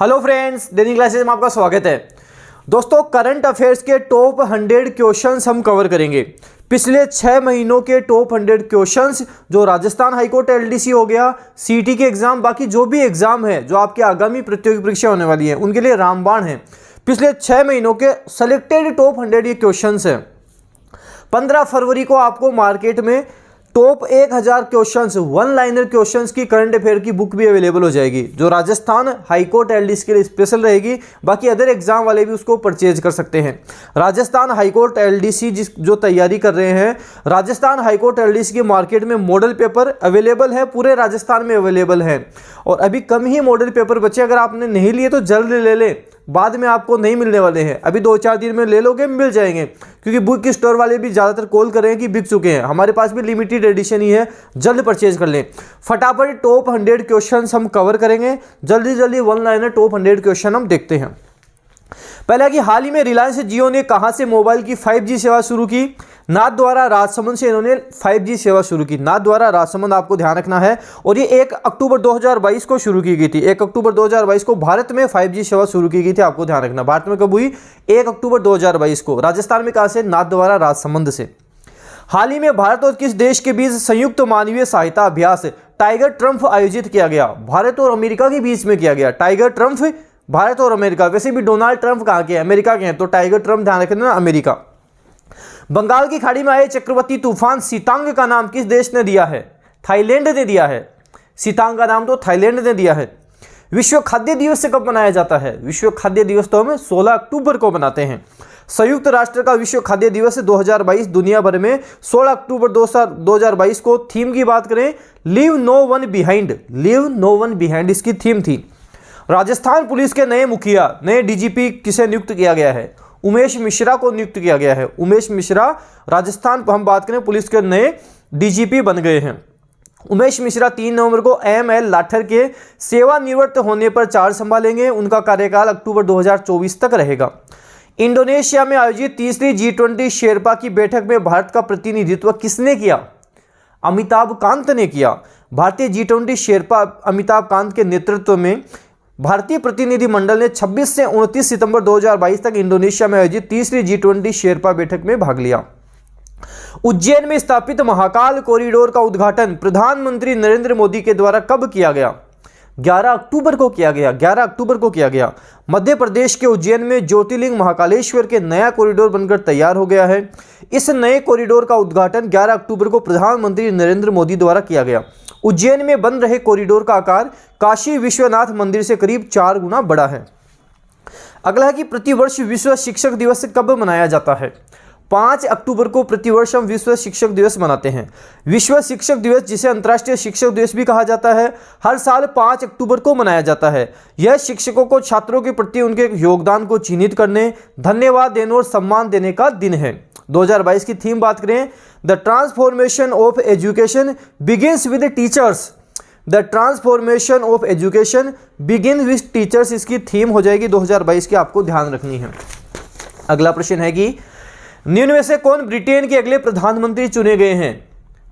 Hello friends, दैनिक classes में आपका स्वागत है। दोस्तों, करंट अफेयर्स के टॉप 100 क्वेश्चंस हम कवर करेंगे। पिछले 6 महीनों के टॉप 100 क्वेश्चंस, जो राजस्थान हाईकोर्ट एलडीसी हो गया, सीटी के एग्जाम, बाकी जो भी एग्जाम है जो आपकी आगामी प्रतियोगी परीक्षा होने वाली है उनके लिए रामबाण है। पिछले 6 महीनों के सेलेक्टेड टॉप 100 ये क्वेश्चंस हैं। 15 फरवरी को आपको मार्केट में top 1000 questions, one liner questions की करंट अफेयर की बुक भी अवेलेबल हो जाएगी, जो राजस्थान हाईकोर्ट एलडीसी के लिए स्पेशल रहेगी। बाकी अदर एग्जाम वाले भी उसको परचेज कर सकते हैं। राजस्थान हाईकोर्ट एलडीसी जो तैयारी कर रहे हैं, राजस्थान हाईकोर्ट एलडीसी के मार्केट में मॉडल पेपर अवेलेबल है, पूरे राजस्थान में अवेलेबल है और अभी कम ही मॉडल पेपर बचे। अगर आपने नहीं लिए तो जल्द ले लें, बाद में आपको नहीं मिलने वाले हैं। अभी 2-4 दिन में ले लोगे, मिल जाएंगे, क्योंकि बुक स्टोर वाले भी ज़्यादातर कॉल कर रहे हैं कि बिक चुके हैं। हमारे पास भी लिमिटेड एडिशन ही है, जल्द परचेज कर लें। फटाफट टॉप 100 क्वेश्चंस हम कवर करेंगे, जल्दी वन लाइनर टॉप 100 क्वेश्चन हम देखते हैं। पहला कि हाल ही में रिलायंस जियो ने कहां से मोबाइल की 5G सेवा शुरू की? नाथद्वारा राजसमंद से इन्होंने 5G सेवा शुरू की। नाथद्वारा राजसमंद आपको ध्यान रखना है, और ये 1 अक्टूबर 2022 को शुरू की गई थी। 1 अक्टूबर 2022 को भारत में 5G सेवा शुरू की गई थी, आपको ध्यान रखना। भारत में कब हुई? 1 अक्टूबर 2022 को। राजस्थान में कहां से? नाथद्वारा राजसमंद से। हाल ही में भारत और किस देश के बीच संयुक्त मानवीय सहायता अभ्यास टाइगर ट्रम्प आयोजित किया गया? भारत और अमेरिका के बीच में किया गया। टाइगर ट्रम्प, भारत और अमेरिका। वैसे भी डोनाल्ड ट्रंप कहां के हैं? अमेरिका के हैं, तो टाइगर ट्रम्प ध्यान रखना, अमेरिका। बंगाल की खाड़ी में आए चक्रवाती तूफान सितांग का नाम किस देश ने दिया है? थाईलैंड ने दिया है। सितांग का नाम तो थाईलैंड ने दिया है। विश्व खाद्य दिवस कब मनाया जाता है? विश्व खाद्य दिवस तो हम 16 अक्टूबर को मनाते हैं। संयुक्त राष्ट्र का विश्व खाद्य दिवस 2022 दुनिया भर में 16 अक्टूबर 2022 को। थीम की बात करें, leave no one behind. Leave no one behind इसकी थीम थी। राजस्थान पुलिस के नए मुखिया, नए डीजीपी किसे नियुक्त किया गया है? उमेश मिश्रा को नियुक्त किया गया है। उमेश मिश्रा राजस्थान हम बात करें पुलिस के नए डीजीपी बन गए हैं। उमेश मिश्रा 3 नवंबर को ML लाठर के सेवानिवृत्त होने पर चार्ज संभालेंगे। उनका कार्यकाल अक्टूबर 2024 तक रहेगा। इंडोनेशिया में आयोजित तीसरी G20 शेरपा की बैठक में भारत का प्रतिनिधित्व किसने किया? अमिताभ कांत ने किया। भारतीय G20 शेरपा अमिताभ कांत के नेतृत्व में भारतीय प्रतिनिधि मंडल ने 26 से 29 सितंबर 2022 तक इंडोनेशिया में आयोजित तीसरी G20 शेरपा बैठक में भाग लिया। उज्जैन में स्थापित महाकाल कॉरिडोर का उद्घाटन प्रधानमंत्री नरेंद्र मोदी के द्वारा कब किया गया? 11 अक्टूबर को किया गया। 11 अक्टूबर को किया गया। मध्य प्रदेश के उज्जैन में ज्योतिर्लिंग महाकालेश्वर के नया कॉरिडोर बनकर तैयार हो गया है। इस नए कॉरिडोर का उद्घाटन 11 अक्टूबर को प्रधानमंत्री नरेंद्र मोदी द्वारा किया गया। उज्जैन में बन रहे कॉरिडोर का आकार काशी विश्वनाथ मंदिर से करीब 4 गुना बड़ा है। अगला है कि प्रतिवर्ष विश्व शिक्षक दिवस कब मनाया जाता है? 5 अक्टूबर को प्रतिवर्ष हम विश्व शिक्षक दिवस मनाते हैं। विश्व शिक्षक दिवस, जिसे अंतर्राष्ट्रीय शिक्षक दिवस भी कहा जाता है, हर साल 5 अक्टूबर को मनाया जाता है। यह शिक्षकों को छात्रों के प्रति उनके योगदान को चिन्हित करने, धन्यवाद देने और सम्मान देने का दिन है। 2022 की थीम बात करें, the transformation of education begins with teachers. The transformation of education begin with teachers इसकी थीम हो जाएगी 2022 की, आपको ध्यान रखनी है। अगला प्रश्न है कि निम्न में से कौन ब्रिटेन के अगले प्रधानमंत्री चुने गए हैं?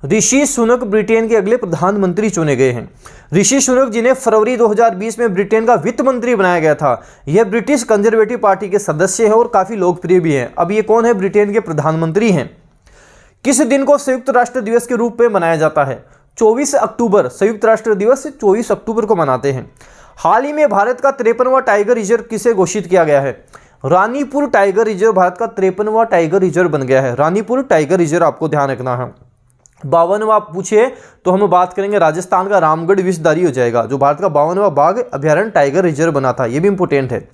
ऋषि सुनक ब्रिटेन के अगले प्रधानमंत्री चुने गए हैं। ऋषि सुनक, जिन्हें फरवरी 2020 में ब्रिटेन का वित्त मंत्री बनाया गया था, यह ब्रिटिश कंजर्वेटिव पार्टी के सदस्य हैं और काफी लोकप्रिय भी हैं। अब ये कौन है? ब्रिटेन के प्रधानमंत्री हैं। किस दिन को संयुक्त राष्ट्र दिवस के रूप में मनाया जाता है? 24 अक्टूबर। संयुक्त राष्ट्र दिवस 24 अक्टूबर को मनाते हैं। हाल ही में भारत का 53वां टाइगर रिजर्व किसे घोषित किया गया है? रानीपुर टाइगर रिजर्व भारत का 53वां टाइगर रिजर्व बन गया है। रानीपुर टाइगर रिजर्व आपको ध्यान रखना है। 52वां पूछे तो हम बात करेंगे राजस्थान का रामगढ़ विषधारी हो जाएगा, जो भारत का 52वां बाघ अभ्यारण्य टाइगर रिजर्व बना था। यह भी इंपोर्टेंट है।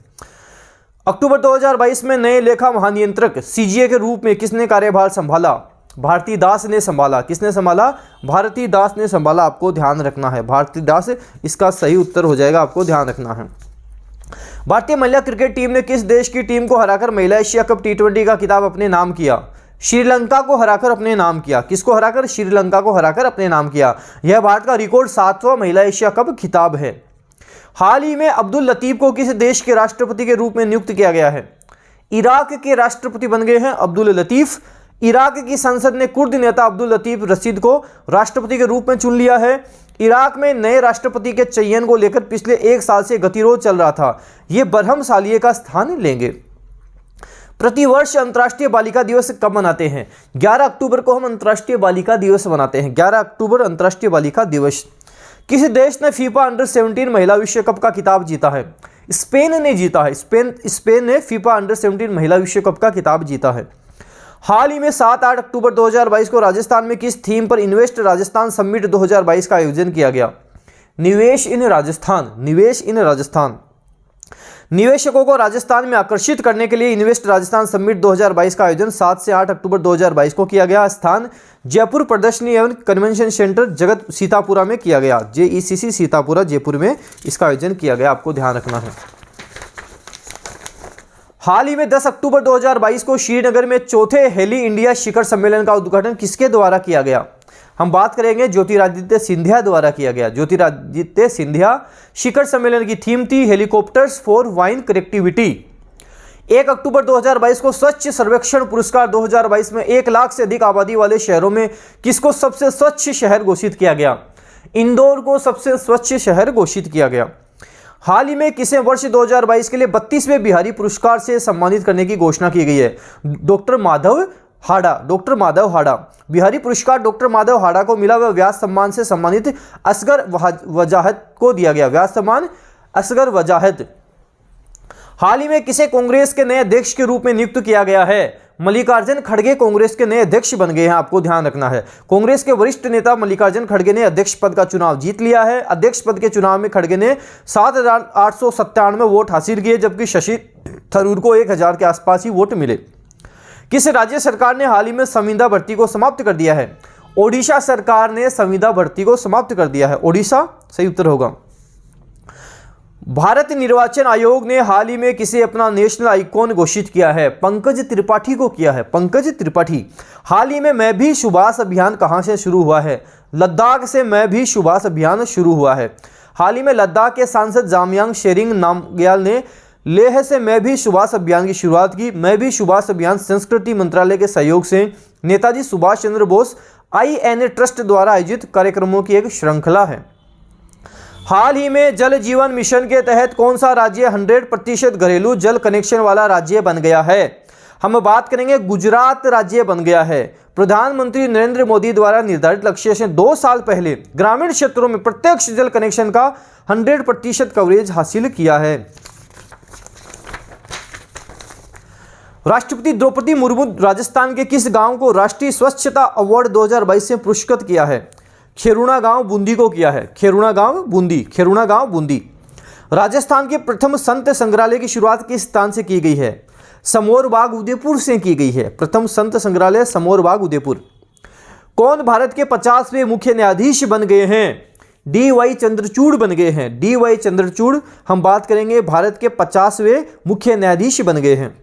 अक्टूबर 2022 में नए लेखा महानियंत्रक CGA के रूप में किसने कार्यभार संभाला? भारती दास ने संभाला। किसने संभाला? भारती दास ने संभाला, आपको ध्यान रखना है। भारती दास इसका सही उत्तर हो जाएगा, आपको ध्यान रखना है। भारतीय महिला क्रिकेट टीम ने किस देश की टीम को हराकर महिला एशिया कप T20 का खिताब अपने नाम किया? श्रीलंका को हराकर अपने नाम किया। किसको हराकर? श्रीलंका को हराकर अपने नाम किया। यह भारत का रिकॉर्ड 7वां महिला एशिया कप खिताब है। हाल ही में अब्दुल लतीफ को किस देश के राष्ट्रपति के रूप में नियुक्त किया गया है? इराक के राष्ट्रपति बन गए हैं अब्दुल लतीफ। इराक की संसद ने कुर्द नेता अब्दुल लतीफ रशीद को राष्ट्रपति के रूप में चुन लिया है। इराक में नए राष्ट्रपति के चयन को लेकर पिछले 1 साल से गतिरोध चल रहा था, ये बरहम सालिये का स्थान लेंगे। प्रतिवर्ष अंतर्राष्ट्रीय बालिका दिवस कब मनाते हैं? 11 अक्टूबर को हम अंतर्राष्ट्रीय बालिका दिवस मनाते हैं। 11 अक्टूबर अंतर्राष्ट्रीय बालिका दिवस। किस देश ने फीफा अंडर 17 महिला विश्व कप का खिताब जीता है? स्पेन ने जीता है। स्पेन ने फीफा अंडर 17 महिला विश्व कप का खिताब जीता है। हाल ही में 7-8 अक्टूबर 2022 को राजस्थान में किस थीम पर इन्वेस्ट राजस्थान समिट 2022 का आयोजन किया गया? निवेश इन राजस्थान। निवेश इन राजस्थान। निवेशकों को राजस्थान में आकर्षित करने के लिए इन्वेस्ट राजस्थान समिट 2022 का आयोजन 7 से 8 अक्टूबर 2022 को किया गया। स्थान जयपुर प्रदर्शनी एवं कन्वेंशन सेंटर जगत सीतापुरा में किया गया। JECC सीतापुरा जयपुर में इसका आयोजन किया गया, आपको ध्यान रखना है। हाल ही में 10 अक्टूबर 2022 को श्रीनगर में चौथे हेली इंडिया शिखर सम्मेलन का उद्घाटन किसके द्वारा किया गया? हम बात करेंगे ज्योतिरादित्य सिंधिया द्वारा किया गया। ज्योतिरादित्य सिंधिया। शिखर सम्मेलन की थीम थी हेलीकॉप्टर्स फॉर वाइन कनेक्टिविटी। 1 अक्टूबर 2022 को स्वच्छ सर्वेक्षण पुरस्कार 2022 में 1 लाख से अधिक आबादी वाले शहरों में किसको सबसे स्वच्छ शहर घोषित किया गया? इंदौर को सबसे स्वच्छ शहर घोषित किया गया। हाल ही में किसे वर्ष 2022 के लिए 32वें बिहारी पुरस्कार से सम्मानित करने की घोषणा की गई है? डॉक्टर माधव हाड़ा। बिहारी पुरस्कार डॉक्टर माधव हाड़ा को मिला। वह व्यास सम्मान से सम्मानित असगर वजाहत को दिया गया। व्यास सम्मान असगर वजाहत। हाल ही में किसे कांग्रेस के नए अध्यक्ष के रूप में नियुक्त किया गया है? मल्लिकार्जुन खड़गे कांग्रेस के नए अध्यक्ष बन गए हैं, आपको ध्यान रखना है। कांग्रेस के वरिष्ठ नेता मल्लिकार्जुन खड़गे ने अध्यक्ष पद का चुनाव जीत लिया है। अध्यक्ष पद के चुनाव में खड़गे ने 7,897 वोट हासिल किए, जबकि शशि थरूर को 1,000 के आसपास ही वोट मिले। किस राज्य सरकार ने हाल ही में संविदा भर्ती को समाप्त कर दिया है? ओडिशा सरकार ने संविदा भर्ती को समाप्त कर दिया है। ओडिशा सही उत्तर होगा। भारत निर्वाचन आयोग ने हाल ही में किसे अपना नेशनल आइकॉन घोषित किया है? पंकज त्रिपाठी को किया है। पंकज त्रिपाठी। हाल ही में मैं भी सुभाष अभियान कहां से शुरू हुआ है? लद्दाख से मैं भी सुभाष अभियान शुरू हुआ है। हाल ही में लद्दाख के सांसद जामयांग शेरिंग नामग्याल ने लेह से मैं भी सुभाष अभियान की शुरुआत की। मैं भी सुभाष अभियान संस्कृति मंत्रालय के सहयोग से नेताजी सुभाष चंद्र बोस INA ट्रस्ट द्वारा आयोजित कार्यक्रमों की एक श्रृंखला है। हाल ही में जल जीवन मिशन के तहत कौन सा राज्य 100% घरेलू जल कनेक्शन वाला राज्य बन गया है? हम बात करेंगे गुजरात राज्य बन गया है। प्रधानमंत्री नरेंद्र मोदी द्वारा निर्धारित लक्ष्य से 2 साल पहले ग्रामीण क्षेत्रों में प्रत्यक्ष जल कनेक्शन का 100% कवरेज हासिल किया है। राष्ट्रपति द्रौपदी मुर्मू राजस्थान के किस गांव को राष्ट्रीय स्वच्छता अवार्ड 2022 से पुरस्कृत किया है? खेरुणा गांव बूंदी को किया है। खेरुणा गांव बूंदी। राजस्थान के प्रथम संत संग्रहालय की शुरुआत किस स्थान से की गई है? समोर बाग उदयपुर से की गई है। प्रथम संत संग्रहालय समोर बाग उदयपुर। कौन भारत के 50वें मुख्य न्यायाधीश बन गए हैं? DY चंद्रचूड़ बन गए हैं। DY चंद्रचूड़। हम बात करेंगे भारत के 50वें मुख्य न्यायाधीश बन गए हैं।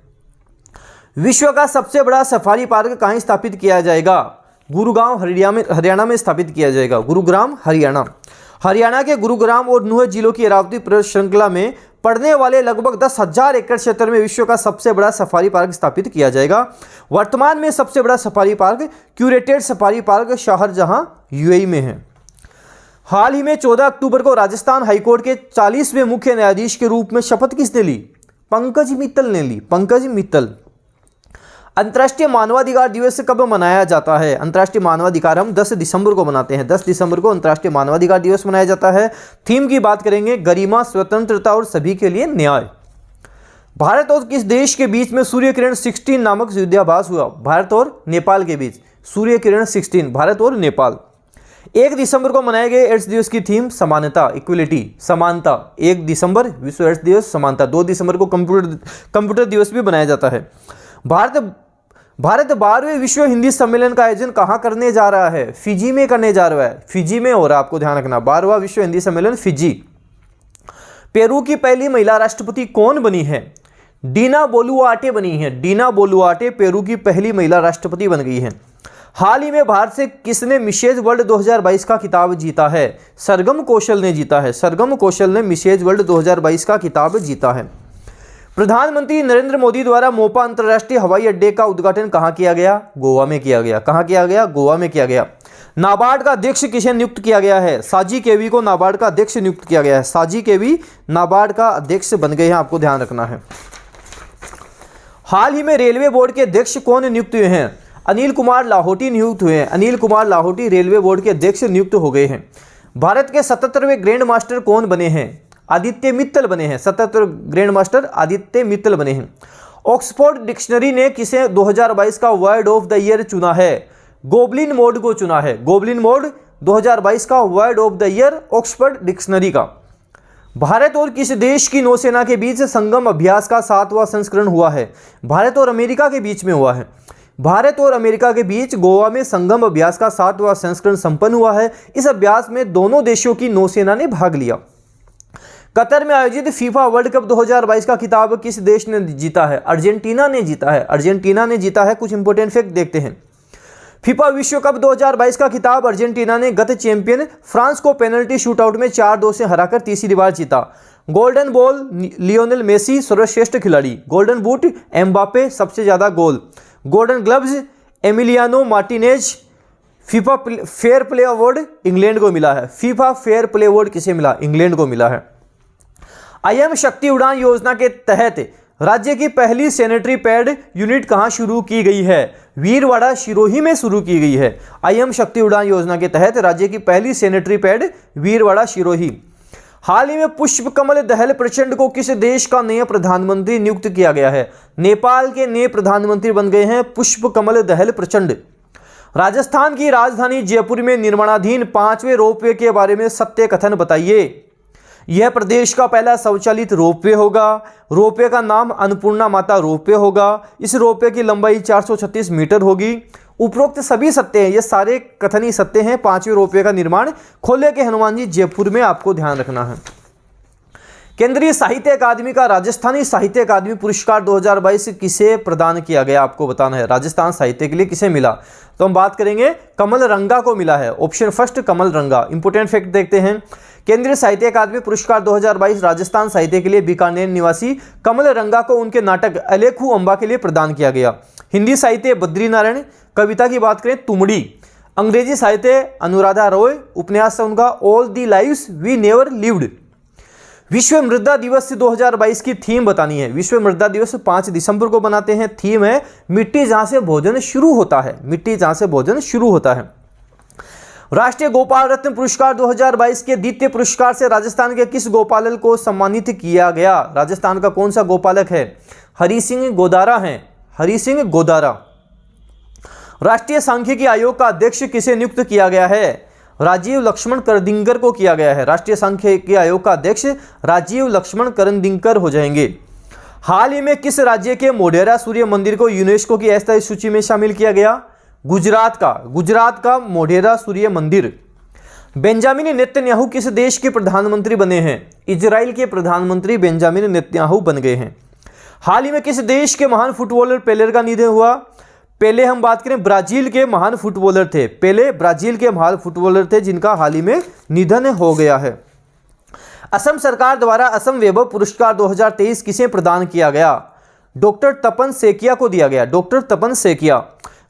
विश्व का सबसे बड़ा सफारी पार्क कहाँ स्थापित किया जाएगा? गुरुग्राम हरियाणा में स्थापित किया जाएगा। गुरुग्राम हरियाणा के गुरुग्राम और नूह जिलों की अरावती पर्वत श्रृंखला में पड़ने वाले लगभग 10,000 एकड़ क्षेत्र में विश्व का सबसे बड़ा सफारी पार्क स्थापित किया जाएगा। वर्तमान में सबसे बड़ा safari park curated safari park Sharjah UAE में है। हाल ही में 14 अक्टूबर को राजस्थान हाईकोर्ट के 40वें मुख्य न्यायाधीश के रूप में शपथ किसने ली? पंकज मित्तल ने ली। पंकज मित्तल। अंतर्राष्ट्रीय मानवाधिकार दिवस कब मनाया जाता है? अंतर्राष्ट्रीय मानवाधिकार हम 10 दिसंबर को मनाते हैं। 10 दिसंबर को अंतर्राष्ट्रीय मानवाधिकार दिवस मनाया जाता है। थीम की बात करेंगे गरिमा, स्वतंत्रता और सभी के लिए न्याय। भारत और किस देश के बीच में सूर्य किरण 16 नामक युद्धाभ्यास हुआ? भारत और नेपाल के बीच सूर्य किरण 16। भारत और नेपाल। 1 दिसंबर को मनाए गए एड्स दिवस की थीम समानता, इक्वलिटी, समानता। 1 दिसंबर विश्व एड्स दिवस, समानता। 2 दिसंबर को कंप्यूटर दिवस भी मनाया जाता है। भारत 12वें विश्व हिंदी सम्मेलन का आयोजन कहाँ करने जा रहा है? फिजी में करने जा रहा है। फिजी में हो रहा है, आपको ध्यान रखना। 12वां विश्व हिंदी सम्मेलन फिजी। पेरू की पहली महिला राष्ट्रपति कौन बनी है? डीना बोलुआर्टे बनी है। डीना बोलुआर्टे पेरू की पहली महिला राष्ट्रपति बन गई है। हाल ही में भारत से किसने मिसेज वर्ल्ड 2022 का खिताब जीता है? सरगम कौशल ने जीता है। सरगम कौशल ने मिसेज वर्ल्ड 2022 का खिताब जीता है। प्रधानमंत्री नरेंद्र मोदी द्वारा मोपा अंतर्राष्ट्रीय हवाई अड्डे का उद्घाटन कहां किया गया? गोवा में किया गया। कहां किया गया? गोवा में किया गया। नाबार्ड का अध्यक्ष किसे नियुक्त किया गया है? साजी केवी को नाबार्ड का अध्यक्ष नियुक्त किया गया है। साजी केवी नाबार्ड का अध्यक्ष बन गए हैं, आपको ध्यान रखना है। हाल ही में रेलवे बोर्ड के अध्यक्ष कौन नियुक्त हुए हैं? अनिल कुमार लाहोटी नियुक्त हुए हैं। अनिल कुमार लाहोटी रेलवे बोर्ड के अध्यक्ष नियुक्त हो गए हैं। भारत के 77वें ग्रैंड मास्टर कौन बने हैं? आदित्य मित्तल बने हैं। 77 ग्रैंड मास्टर आदित्य मित्तल बने हैं। ऑक्सफोर्ड डिक्शनरी ने किसे 2022 का वर्ड ऑफ द ईयर चुना है? गोबलिन मोड को चुना है। गोबलिन मोड 2022 का word of the year Oxford dictionary का। भारत और किस देश की नौसेना के बीच संगम अभ्यास का 7वां संस्करण हुआ है? भारत और अमेरिका के बीच में हुआ है। भारत और अमेरिका के बीच गोवा में संगम अभ्यास का 7वां संस्करण संपन्न हुआ है। इस अभ्यास में दोनों देशों की नौसेना ने भाग लिया। कतर में आयोजित फीफा वर्ल्ड कप 2022 का खिताब किस देश ने जीता है? अर्जेंटीना ने जीता है। अर्जेंटीना ने जीता है। कुछ इंपोर्टेंट फैक्ट देखते हैं। फीफा विश्व कप 2022 का खिताब अर्जेंटीना ने गत चैंपियन फ्रांस को पेनल्टी शूटआउट में 4-2 से हराकर तीसरी बार जीता। गोल्डन बॉल लियोनेल मेसी सर्वश्रेष्ठ खिलाड़ी। गोल्डन बूट एम्बापे सबसे ज्यादा goal. Golden gloves Emiliano Martinez. FIFA fair play award England को मिला है। फीफा फेयर प्ले अवार्ड किसे मिला? इंग्लैंड को मिला है। आईएम शक्ति उड़ान योजना के तहत राज्य की पहली सैनिटरी पैड यूनिट कहां शुरू की गई है? वीरवाड़ा सिरोही में शुरू की गई है। आईएम शक्ति उड़ान योजना के तहत राज्य की पहली सैनिटरी पैड वीरवाड़ा सिरोही। हाल ही में पुष्प कमल दहल प्रचंड को किस देश का नया प्रधानमंत्री नियुक्त किया गया है? नेपाल के नए प्रधानमंत्री बन गए हैं पुष्प कमल दहल प्रचंड। राजस्थान की राजधानी जयपुर में निर्माणाधीन 5वें रोपवे के बारे में सत्य कथन बताइए। यह प्रदेश का पहला स्वचालित रोपवे होगा। रोपवे का नाम अन्नपूर्णा माता रोपवे होगा। इस रोपवे की लंबाई 436 मीटर होगी। उपरोक्त सभी सत्य हैं, ये सारे कथन ही सत्य हैं। 5वें रोपवे का निर्माण खोले के हनुमान जी जयपुर में, आपको ध्यान रखना है। केंद्रीय साहित्य अकादमी का राजस्थानी साहित्य अकादमी पुरस्कार 2022 किसे प्रदान किया गया? आपको बताना है। राजस्थान साहित्य के लिए किसे मिला? तो हम बात करेंगे कमल रंगा को मिला है। ऑप्शन फर्स्ट कमल रंगा। इंपोर्टेंट फैक्ट देखते हैं। केंद्रीय साहित्य अकादमी पुरस्कार 2022 राजस्थान साहित्य के लिए बीकानेर निवासी कमल रंगा को उनके नाटक अलेखू अंबा के लिए प्रदान किया गया। हिंदी साहित्य बद्रीनारायण। कविता की बात करें तुमड़ी। अंग्रेजी साहित्य अनुराधा रॉय। उपन्यास है उनका all the lives we never lived. विश्व मृदा दिवस 2022 की थीम बतानी है। विश्व मृदा दिवस 5 दिसंबर को बनाते हैं। थीम है मिट्टी जहां से भोजन शुरू होता है। मिट्टी जहां से भोजन शुरू होता है। राष्ट्रीय गोपाल रत्न पुरस्कार 2022 के द्वितीय पुरस्कार से राजस्थान के किस गोपालक को सम्मानित किया गया? राजस्थान का कौन सा गोपालक है? हरि सिंह गोदारा हैं। हरि सिंह गोदारा। राष्ट्रीय सांख्यिकी आयोग का अध्यक्ष किसे नियुक्त किया गया है? राजीव लक्ष्मण करदिंकर को किया गया है। राष्ट्रीय सांख्यिकी आयोग का अध्यक्ष राजीव लक्ष्मण करदिंकर हो जाएंगे। हाल ही में किस राज्य के मोढेरा सूर्य मंदिर को यूनेस्को की अस्थायी सूची में शामिल किया गया? गुजरात का मोढेरा सूर्य मंदिर। बेंजामिन नेतन्याहू किस देश के प्रधानमंत्री बने हैं? इजराइल के प्रधानमंत्री बेंजामिन नेतन्याहू बन गए हैं। हाल ही में किस देश के महान फुटबॉलर पेले का निधन हुआ? पहले हम बात करें ब्राजील के महान फुटबॉलर थे। पहले ब्राजील के महान फुटबॉलर थे जिनका हाल ही में निधन हो गया है। असम सरकार द्वारा असम वैभव पुरस्कार 2023 किसे प्रदान किया गया? डॉक्टर तपन सेकिया को दिया गया। डॉक्टर तपन सेकिया।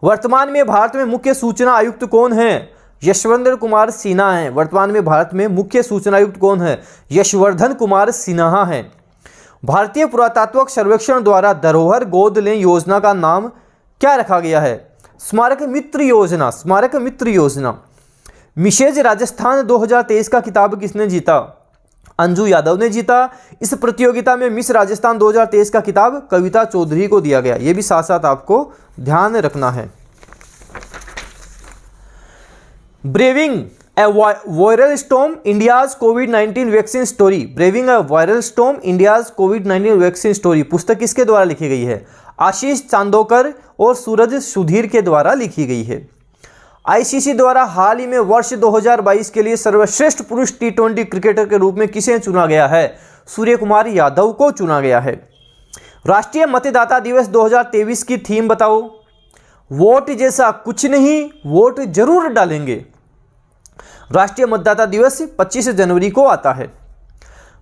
वर्तमान में भारत में मुख्य सूचना आयुक्त कौन है? यशवंत कुमार सिन्हा हैं। वर्तमान में भारत में मुख्य सूचना आयुक्त कौन है? यशवर्धन कुमार सिन्हा हैं। भारतीय पुरातात्विक सर्वेक्षण द्वारा धरोहर गोद लें योजना का नाम क्या रखा गया है? स्मारक मित्र योजना। स्मारक मित्र योजना। मिसेज राजस्थान 2023 का खिताब किसने जीता? अंजू यादव ने जीता। इस प्रतियोगिता में मिस राजस्थान 2023 का खिताब कविता चौधरी को दिया गया। यह भी साथ साथ आपको ध्यान रखना है। ब्रेविंग ए वायरल स्टॉर्म इंडियाज कोविड-19 वैक्सीन स्टोरी। ब्रेविंग ए वायरल स्टॉर्म इंडियाज कोविड-19 वैक्सीन स्टोरी पुस्तक किसके द्वारा लिखी गई है? आशीष चांदोकर और सूरज सुधीर के द्वारा लिखी गई है। आईसीसी द्वारा हाल ही में वर्ष 2022 के लिए सर्वश्रेष्ठ पुरुष टी20 क्रिकेटर के रूप में किसे चुना गया है? सूर्य कुमार यादव को चुना गया है। राष्ट्रीय मतदाता दिवस 2023 की थीम बताओ। वोट जैसा कुछ नहीं, वोट जरूर डालेंगे। राष्ट्रीय मतदाता दिवस 25 जनवरी को आता है।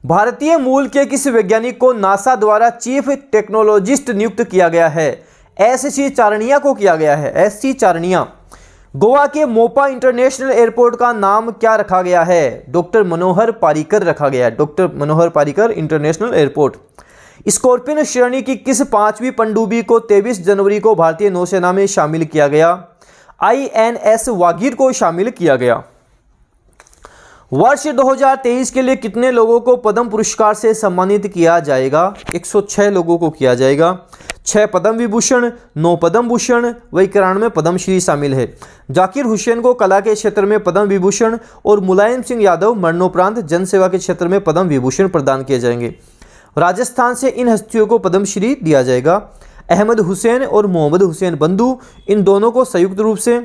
भारतीय मूल के किस वैज्ञानिक को नासा द्वारा चीफ टेक्नोलॉजिस्ट नियुक्त किया गया है? एससी चारणिया को किया गया है। एससी चारणिया। गोवा के मोपा इंटरनेशनल एयरपोर्ट का नाम क्या रखा गया है? डॉक्टर मनोहर पारिकर रखा गया है, डॉक्टर मनोहर पारिकर इंटरनेशनल एयरपोर्ट। स्कॉर्पियन श्रेणी की किस 5वीं पनडुब्बी को 23 जनवरी को भारतीय नौसेना में शामिल किया गया? INS वागीर को शामिल किया गया। वर्ष 2023 के लिए कितने लोगों को पद्म पुरस्कार से सम्मानित किया जाएगा? 106 लोगों को किया जाएगा। 6 पद्म विभूषण, 9 पद्म भूषण व 91 पद्मश्री शामिल है। जाकिर हुसैन को कला के क्षेत्र में पद्म विभूषण और मुलायम सिंह यादव मरणोपरांत जनसेवा के क्षेत्र में पद्म विभूषण प्रदान किए जाएंगे। राजस्थान से इन हस्तियों को पद्मश्री दिया जाएगा। अहमद हुसैन और मोहम्मद हुसैन बंधु, इन दोनों को संयुक्त रूप से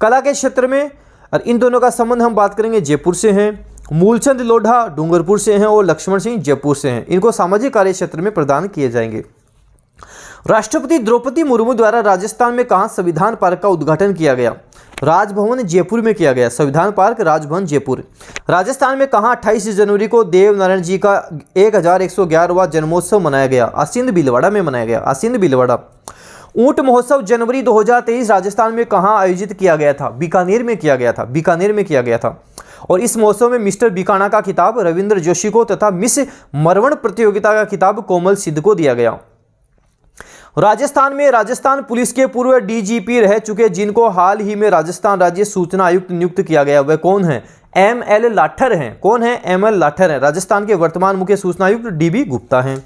कला के क्षेत्र में, और इन दोनों का संबंध हम बात करेंगे जयपुर से हैं। मूलचंद लोढ़ा डूंगरपुर से हैं और लक्ष्मण सिंह जयपुर से हैं। इनको सामाजिक कार्य क्षेत्र में प्रदान किए जाएंगे। राष्ट्रपति द्रौपदी मुर्मू द्वारा राजस्थान में कहाँ संविधान पार्क का उद्घाटन किया गया? राजभवन जयपुर में किया गया। संविधान पार्क राजभवन जयपुर। राजस्थान में कहाँ 28 जनवरी को देवनारायण जी का 1111वां जन्मोत्सव मनाया गया? आसिंद भीलवाड़ा में मनाया गया। आसिंद भीलवाड़ा। ऊंट महोत्सव जनवरी 2023 राजस्थान में कहाँ आयोजित किया गया था? बीकानेर में किया गया था। बीकानेर में किया गया था। और इस महोत्सव में मिस्टर बीकाना का खिताब रविंद्र जोशी को तथा मिस मरवण प्रतियोगिता का खिताब कोमल सिद्ध को दिया गया। राजस्थान में राजस्थान पुलिस के पूर्व DGP रह चुके जिनको हाल ही में राजस्थान राज्य सूचना आयुक्त नियुक्त किया गया, वह कौन है? ML लाठर हैं। कौन है? ML लाठर हैं। राजस्थान के वर्तमान मुख्य सूचना आयुक्त DB गुप्ता हैं।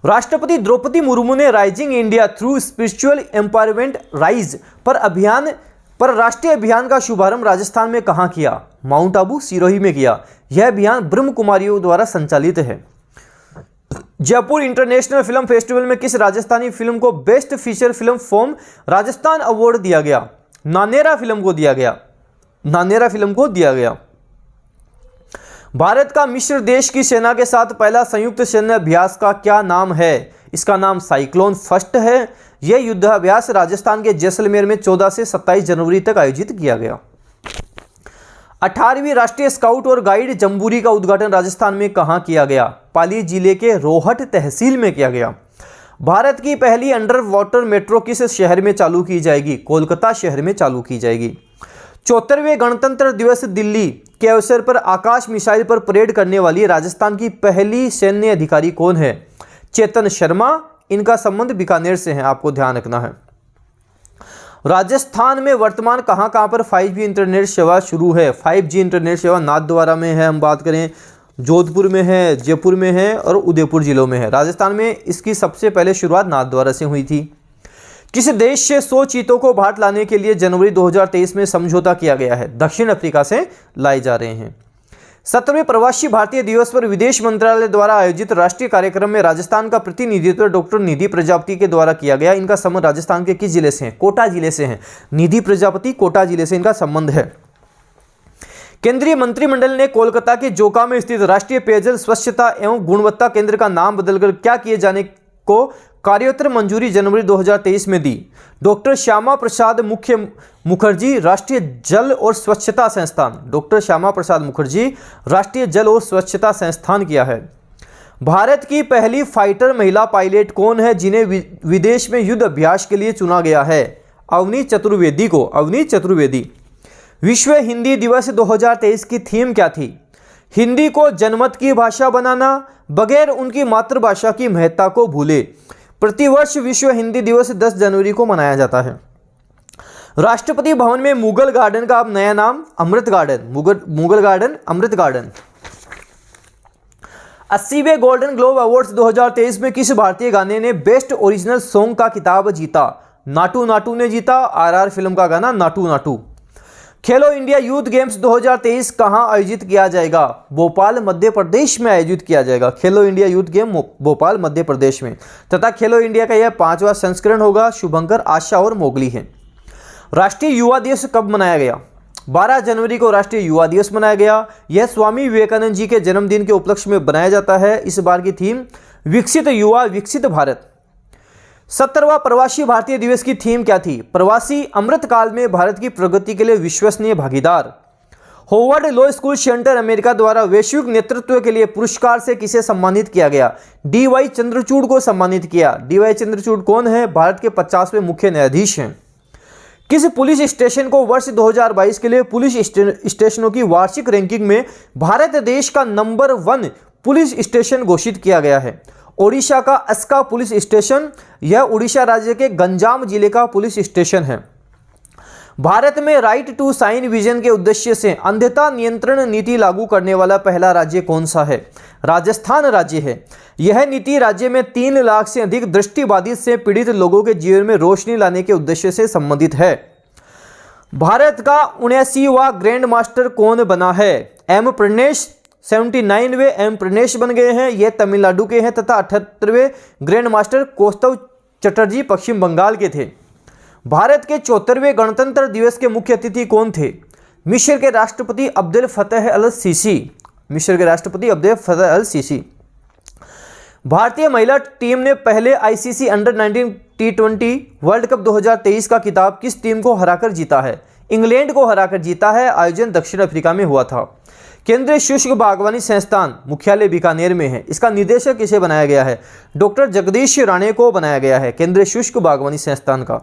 राष्ट्रपति द्रौपदी मुर्मू ने rising India through spiritual empowerment rise पर राष्ट्रीय अभियान का शुभारंभ राजस्थान में कहां किया? माउंट आबू सिरोही में किया। यह अभियान ब्रह्म कुमारियों द्वारा संचालित है। जयपुर इंटरनेशनल फिल्म फेस्टिवल में किस राजस्थानी फिल्म को best feature film from Rajasthan award दिया गया? नानेरा फिल्म को दिया गया। नानेरा फिल्म को दिया गया। भारत का मिस्र देश की सेना के साथ पहला संयुक्त सैन्य अभ्यास का क्या नाम है? इसका नाम साइक्लोन फर्स्ट है। यह युद्धाभ्यास राजस्थान के जैसलमेर में 14 से 27 जनवरी तक आयोजित किया गया। 18वीं राष्ट्रीय स्काउट और गाइड जम्बूरी का उद्घाटन राजस्थान में कहां किया गया? पाली जिले के रोहट तहसील में किया गया। भारत की पहली अंडर वाटर मेट्रो किस शहर में चालू की जाएगी? कोलकाता शहर में चालू की जाएगी। 74वें गणतंत्र दिवस दिल्ली के अवसर पर आकाश मिसाइल पर परेड करने वाली राजस्थान की पहली सैन्य अधिकारी कौन है? चेतन शर्मा। इनका संबंध बीकानेर से है, आपको ध्यान रखना है। राजस्थान में वर्तमान कहां पर 5G इंटरनेट सेवा शुरू है? 5G इंटरनेट सेवा नाथद्वारा में है, हम बात करें जोधपुर में है, जयपुर में है और उदयपुर जिलों में है। राजस्थान में इसकी सबसे पहले शुरुआत नाथद्वारा से हुई थी। किस देश से 100 चीतों को भारत लाने के लिए जनवरी 2023 में समझौता किया गया है? दक्षिण अफ्रीका से लाए जा रहे हैं। 17वें प्रवासी भारतीय दिवस पर विदेश मंत्रालय द्वारा आयोजित राष्ट्रीय कार्यक्रम में राजस्थान का प्रतिनिधित्व डॉक्टर निधि प्रजापति के द्वारा किया गया। इनका संबंध राजस्थान के किस जिले से है? कोटा जिले से है। निधि प्रजापति कोटा जिले से इनका संबंध है। केंद्रीय मंत्रिमंडल ने कोलकाता के जोका में स्थित राष्ट्रीय पेयजल स्वच्छता एवं गुणवत्ता केंद्र का नाम बदलकर क्या किए जाने को कार्योत्तर मंजूरी जनवरी 2023 में दी? डॉक्टर श्यामा प्रसाद मुखर्जी राष्ट्रीय जल और स्वच्छता संस्थान। डॉक्टर श्यामा प्रसाद मुखर्जी राष्ट्रीय जल और स्वच्छता संस्थान किया है। भारत की पहली फाइटर महिला पायलट कौन है जिन्हें विदेश में युद्ध अभ्यास के लिए चुना गया है? अवनी चतुर्वेदी को। अवनी चतुर्वेदी। विश्व हिंदी दिवस 2023 की थीम क्या थी? हिंदी को जनमत की भाषा बनाना, बगैर उनकी मातृभाषा की महत्ता को भूले। प्रतिवर्ष विश्व हिंदी दिवस 10 जनवरी को मनाया जाता है। राष्ट्रपति भवन में मुगल गार्डन का अब नया नाम अमृत गार्डन। मुगल गार्डन अमृत गार्डन। 80वें गोल्डन ग्लोब अवार्ड्स 2023 में किस भारतीय गाने ने बेस्ट ओरिजिनल सॉन्ग का खिताब जीता? नाटू नाटू ने जीता। RR फिल्म का गाना नाटू नाटू। खेलो इंडिया यूथ गेम्स 2023 कहां आयोजित किया जाएगा? भोपाल मध्य प्रदेश में आयोजित किया जाएगा। खेलो India youth game Bhopal Madhya Pradesh में। तथा खेलो इंडिया का यह 5वां संस्करण होगा। शुभंकर, आशा और मोगली हैं। राष्ट्रीय युवा दिवस कब मनाया गया? 12 जनवरी को राष्ट्रीय युवा दिवस मनाया गया। यह स्वामी विवेकानंद जी के जन्मदिन के उपलक्ष्य में बनाया जाता है। इस बार की थीम विकसित युवा विकसित भारत। 17वां प्रवासी भारतीय दिवस की थीम क्या थी? प्रवासी अमृतकाल में भारत की प्रगति के लिए विश्वसनीय भागीदार। Hovered law school centre America द्वारा वैश्विक नेतृत्व के लिए पुरस्कार से किसे सम्मानित किया गया? DY चंद्रचूड़ को सम्मानित किया। DY चंद्रचूड़ कौन है? भारत के 50वें मुख्य न्यायाधीश हैं। किस पुलिस स्टेशन को वर्ष 2022 के लिए पुलिस स्टेशनों की वार्षिक रैंकिंग में भारत देश का नंबर 1 पुलिस स्टेशन घोषित किया गया है? ओडिशा का अस्का पुलिस स्टेशन, यह उड़ीसा राज्य के गंजाम जिले का पुलिस स्टेशन है। भारत में राइट टू साइन विजन के उद्देश्य से अंधता नियंत्रण नीति लागू करने वाला पहला राज्य कौन सा है? राजस्थान राज्य है। यह नीति राज्य में 3 लाख से अधिक दृष्टिबाधित से पीड़ित लोगों के जीवन में रोशनी लाने के उद्देश्य से संबंधित है। भारत का 79वां ग्रैंड मास्टर कौन बना है? एम प्रणेश 79वें एम प्रणेश बन गए हैं, ये तमिलनाडु के हैं, तथा 78वें ग्रैंड मास्टर कौस्तव चटर्जी पश्चिम बंगाल के थे। भारत के 74वें गणतंत्र दिवस के मुख्य अतिथि कौन थे? मिस्र के राष्ट्रपति अब्देल फतेह अल सीसी। मिस्र के राष्ट्रपति अब्देल फतेह अल सीसी। भारतीय महिला टीम ने पहले ICC under 19 T20 world cup 2023 का खिताब किस टीम को हराकर जीता है? इंग्लैंड को हराकर जीता है। आयोजन दक्षिण अफ्रीका में हुआ था। केंद्रीय शुष्क बागवानी संस्थान मुख्यालय बीकानेर में है। इसका निदेशक किसे बनाया गया है? डॉक्टर जगदीश राणे को बनाया गया है केंद्रीय शुष्क बागवानी संस्थान का।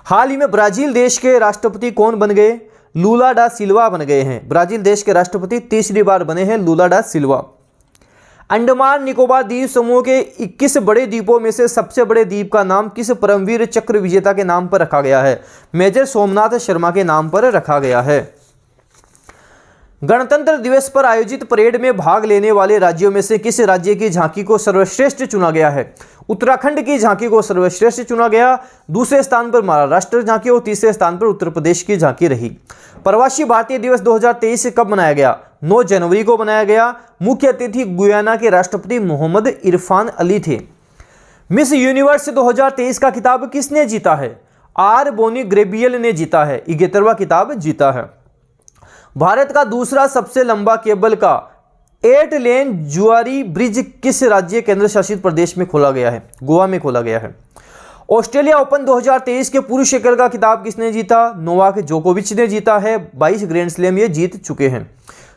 हाल ही में ब्राजील देश के राष्ट्रपति कौन बन गए? लूला डा सिल्वा बन गए हैं। ब्राजील देश के राष्ट्रपति तीसरी बार बने हैं लूला डा सिल्वा। अंडमान निकोबार द्वीप समूह के 21 बड़े द्वीपों में से सबसे बड़े द्वीप का नाम किस परमवीर चक्र विजेता के नाम पर रखा गया है? मेजर सोमनाथ शर्मा के नाम पर रखा गया है। गणतंत्र दिवस पर आयोजित परेड में भाग लेने वाले राज्यों में से किस राज्य की झांकी को सर्वश्रेष्ठ चुना गया है? उत्तराखंड की झांकी को सर्वश्रेष्ठ चुना गया। दूसरे स्थान पर महाराष्ट्र झांकी और तीसरे स्थान पर उत्तर प्रदेश की झांकी रही। प्रवासी भारतीय दिवस 2023 कब मनाया गया? 9 जनवरी को मनाया गया। मुख्य अतिथि गुयाना के राष्ट्रपति मोहम्मद इरफान अली थे। मिस यूनिवर्स 2023 का खिताब किसने जीता है? आर बोनी ग्रेबियल ने जीता है। 71वां खिताब जीता है। भारत का दूसरा सबसे लंबा केबल का 8 लेन जुआरी ब्रिज किस राज्य केंद्र शासित प्रदेश में खोला गया है? गोवा में खोला गया है। ऑस्ट्रेलिया ओपन 2023 के पुरुष एकल का खिताब किसने जीता? नोवाक जोकोविच ने जीता है। 22 ग्रैंड स्लैम ये जीत चुके हैं।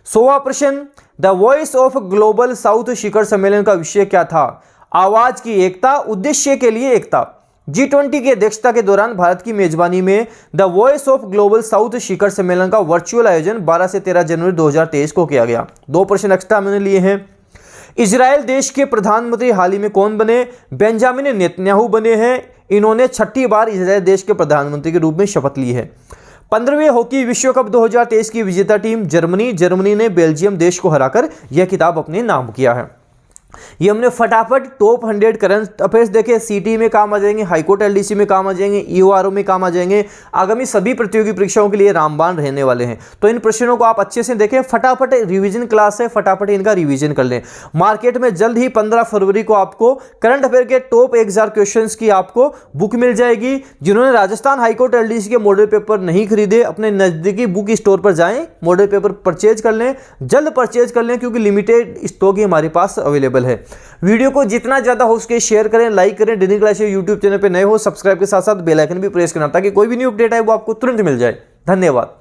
100वां प्रश्न, the Voice of Global South शिखर सम्मेलन का विषय क्या था? आवाज की एकता, उद्देश्य के लिए एकता। G20 की अध्यक्षता के दौरान भारत की मेजबानी में the Voice of Global South शिखर सम्मेलन का वर्चुअल आयोजन 12 से 13 जनवरी 2023 को किया गया। 2 प्रश्न एक्स्ट्रा मैंने लिए हैं। इजराइल देश के प्रधानमंत्री हाल ही में कौन बने? बेंजामिन नेतन्याहू बने हैं। इन्होंने 6ठी बार इजराइल देश के प्रधानमंत्री के रूप में शपथ ली है। 15वें हॉकी विश्व कप 2023 की विजेता टीम जर्मनी ने बेल्जियम देश को हराकर यह खिताब अपने नाम किया है। ये हमने फटाफट टॉप 100 करंट अफेयर्स देखे। सीटी में काम आ जाएंगे, हाईकोर्ट एलडीसी में काम आ जाएंगे, ईओआरओ में काम आ जाएंगे। आगामी सभी प्रतियोगी परीक्षाओं के लिए रामबाण रहने वाले हैं। तो इन प्रश्नों को आप अच्छे से देखें। फटाफट रिवीजन क्लास है, फटाफट इनका रिवीजन कर लें। मार्केट में जल्द ही 15 फरवरी को आपको करंट अफेयर के टॉप 1000 क्वेश्चंस की आपको बुक मिल जाएगी। जिन्होंने राजस्थान हाईकोर्ट एलडीसी के मॉडल पेपर नहीं खरीदे, अपने नजदीकी बुक स्टोर पर जाएं, मॉडल पेपर परचेज कर लें, जल्द परचेज कर लें, क्योंकि लिमिटेड स्टॉक ही हमारे पास अवेलेबल है। वीडियो को जितना ज्यादा हो सके शेयर करें, लाइक करें। डिनी क्लास यूट्यूब चैनल पे नए हो सब्सक्राइब के साथ साथ बेल आइकन भी प्रेस करना, ताकि कोई भी न्यू अपडेट आए वो आपको तुरंत मिल जाए। धन्यवाद।